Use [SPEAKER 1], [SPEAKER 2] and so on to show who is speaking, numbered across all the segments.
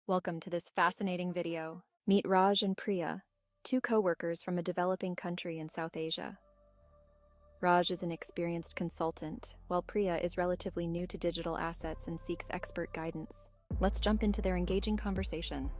[SPEAKER 1] Welcome to this fascinating video. Meet Raj and Priya, two co-workers from a developing country in South Asia. Raj is an experienced consultant, while Priya is relatively new to digital assets and seeks expert guidance. Let's jump into their engaging conversation.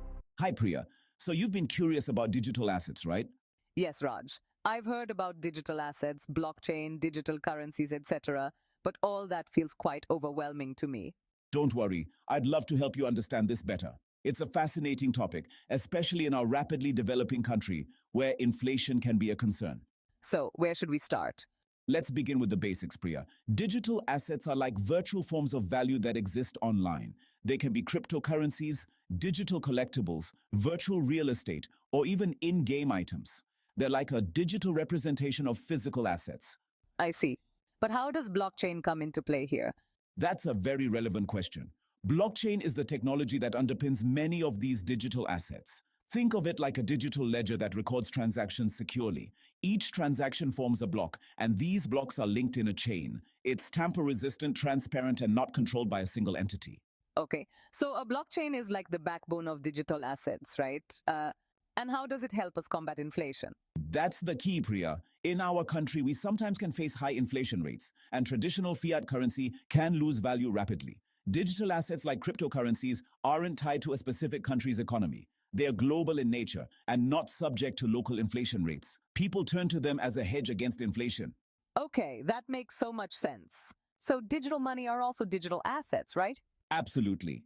[SPEAKER 2] Hi, Priya. So you've been curious about digital assets, right?
[SPEAKER 3] Yes, Raj. I've heard about digital assets, blockchain, digital currencies, etc., but all that feels quite overwhelming to me.
[SPEAKER 2] Don't worry. I'd love to help you understand this better. It's a fascinating topic, especially in our rapidly developing country where inflation can be a concern.
[SPEAKER 3] So, where should we start?
[SPEAKER 2] Let's begin with the basics, Priya. Digital assets are like virtual forms of value that exist online. They can be cryptocurrencies, digital collectibles, virtual real estate, or even in-game items. They're like a digital representation of physical assets.
[SPEAKER 3] I see. But how does blockchain come into play here?
[SPEAKER 2] That's a very relevant question. Blockchain is the technology that underpins many of these digital assets. Think of it like a digital ledger that records transactions securely. Each transaction forms a block, and these blocks are linked in a chain. It's tamper-resistant, transparent, and not controlled by a single entity.
[SPEAKER 3] Okay, so a blockchain is like the backbone of digital assets, right? And how does it help us combat inflation?
[SPEAKER 2] That's the key, Priya. In our country, we sometimes can face high inflation rates, and traditional fiat currency can lose value rapidly. Digital assets like cryptocurrencies aren't tied to a specific country's economy. They're global in nature and not subject to local inflation rates. People turn to them as a hedge against inflation.
[SPEAKER 3] Okay, that makes so much sense. So digital money are also digital assets, right?
[SPEAKER 2] Absolutely.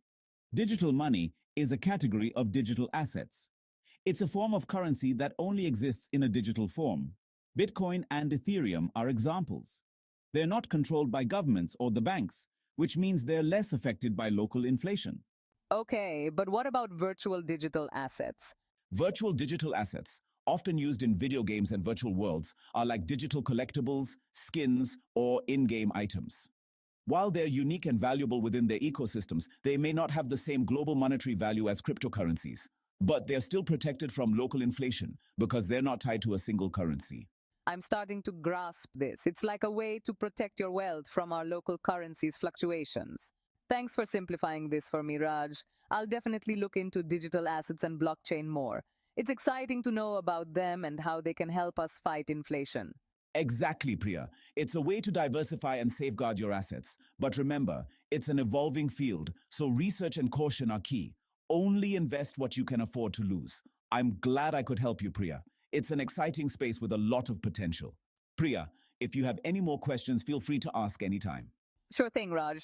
[SPEAKER 2] Digital money is a category of digital assets. It's a form of currency that only exists in a digital form. Bitcoin and Ethereum are examples. They're not controlled by governments or the banks, which means they're less affected by local inflation.
[SPEAKER 3] Okay, but what about virtual digital assets?
[SPEAKER 2] Virtual digital assets, often used in video games and virtual worlds, are like digital collectibles, skins, or in-game items. While they're unique and valuable within their ecosystems, they may not have the same global monetary value as cryptocurrencies. But they're still protected from local inflation because they're not tied to a single currency.
[SPEAKER 3] I'm starting to grasp this. It's like a way to protect your wealth from our local currency's fluctuations. Thanks for simplifying this for me, Raj. I'll definitely look into digital assets and blockchain more. It's exciting to know about them and how they can help us fight inflation.
[SPEAKER 2] Exactly, Priya. It's a way to diversify and safeguard your assets. But remember, it's an evolving field, so research and caution are key. Only invest what you can afford to lose. I'm glad I could help you, Priya. It's an exciting space with a lot of potential. Priya, if you have any more questions, feel free to ask anytime.
[SPEAKER 3] Sure thing, Raj.